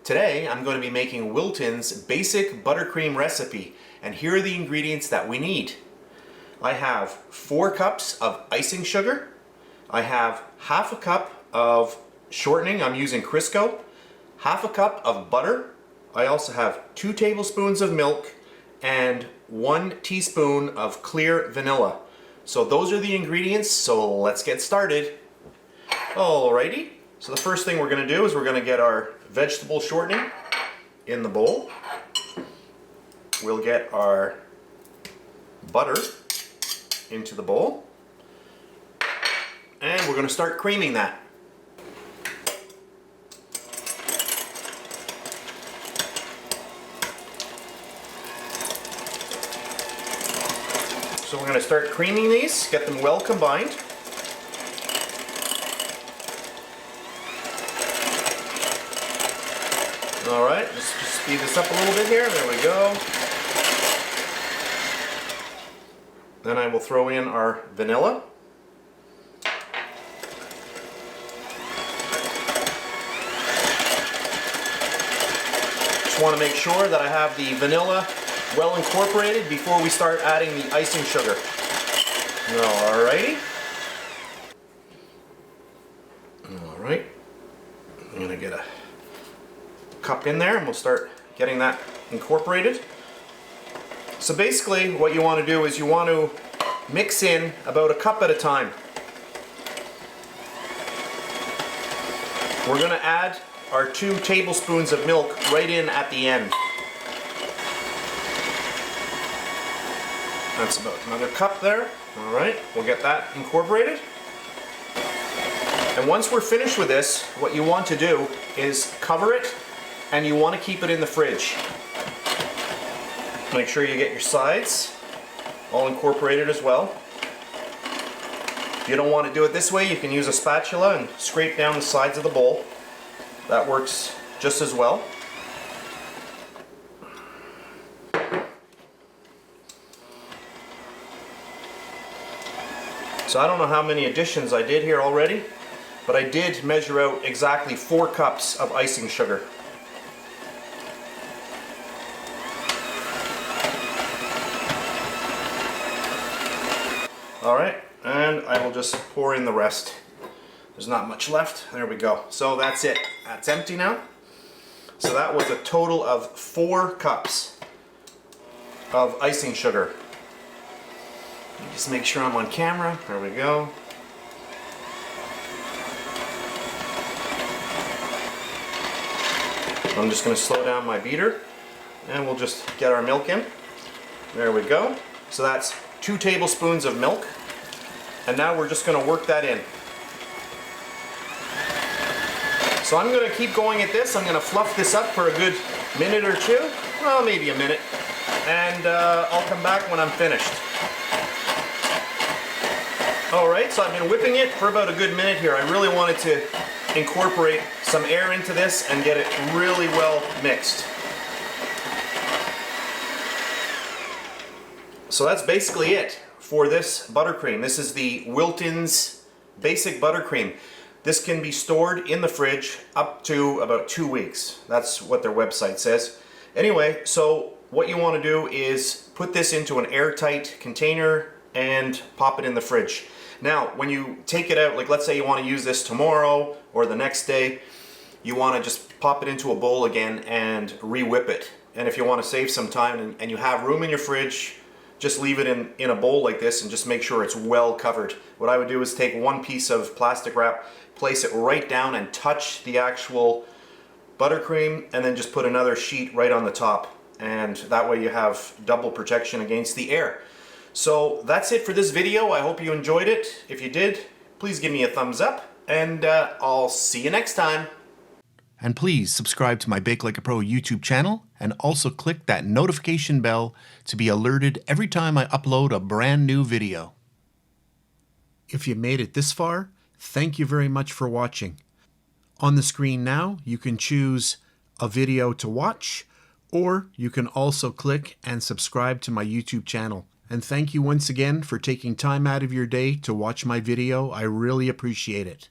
Today I'm going to be making Wilton's basic buttercream recipe, and here are the ingredients that we need. I have 4 cups of icing sugar. I have half a cup of shortening, I'm using Crisco, half a cup of butter. I also have 2 tablespoons of milk and 1 teaspoon of clear vanilla. So those are the ingredients, so let's get started. Alrighty, so the first thing we're going to do is we're going to get our vegetable shortening in the bowl. We'll get our butter into the bowl, and we're going to start creaming that. So we're going to start creaming these, get them well combined. Alright, let's just speed this up a little bit here. There we go. Then I will throw in our vanilla. Just want to make sure that I have the vanilla well incorporated before we start adding the icing sugar. Alrighty. Alright. I'm going to get a cup in there and we'll start getting that incorporated. So basically what you want to do is you want to mix in about a cup at a time. We're going to add our 2 tablespoons of milk right in at the end. That's about another cup there. Alright, we'll get that incorporated. And once we're finished with this, what you want to do is cover it, and you want to keep it in the fridge. Make sure you get your sides all incorporated as well. If you don't want to do it this way, you can use a spatula and scrape down the sides of the bowl. That works just as well. So I don't know how many additions I did here already, but I did measure out exactly 4 cups of icing sugar. Alright, and I will just pour in the rest. There's not much left. There we go. So that's it. That's empty now. So that was a total of 4 cups of icing sugar. Just make sure I'm on camera. There we go. I'm just going to slow down my beater and we'll just get our milk in. There we go. So that's 2 tablespoons of milk, and now we're just going to work that in. So I'm going to keep going at this. I'm going to fluff this up for a good minute or 2, well, maybe a minute, and I'll come back when I'm finished. Alright, so I've been whipping it for about a good minute here. I really wanted to incorporate some air into this and get it really well mixed. So that's basically it for this buttercream. This is the Wilton's basic buttercream. This can be stored in the fridge up to about 2 weeks. That's what their website says. Anyway, so what you want to do is put this into an airtight container and pop it in the fridge. Now, when you take it out, like let's say you want to use this tomorrow or the next day, you want to just pop it into a bowl again and re-whip it. And if you want to save some time and you have room in your fridge, just leave it in a bowl like this and just make sure it's well covered. What I would do is take 1 piece of plastic wrap, place it right down and touch the actual buttercream, and then just put another sheet right on the top. And that way you have double protection against the air. So that's it for this video. I hope you enjoyed it. If you did, please give me a thumbs up, and I'll see you next time. And please subscribe to my Bake Like a Pro YouTube channel, and also click that notification bell to be alerted every time I upload a brand new video. If you made it this far, thank you very much for watching. On the screen now, you can choose a video to watch, or you can also click and subscribe to my YouTube channel. And thank you once again for taking time out of your day to watch my video. I really appreciate it.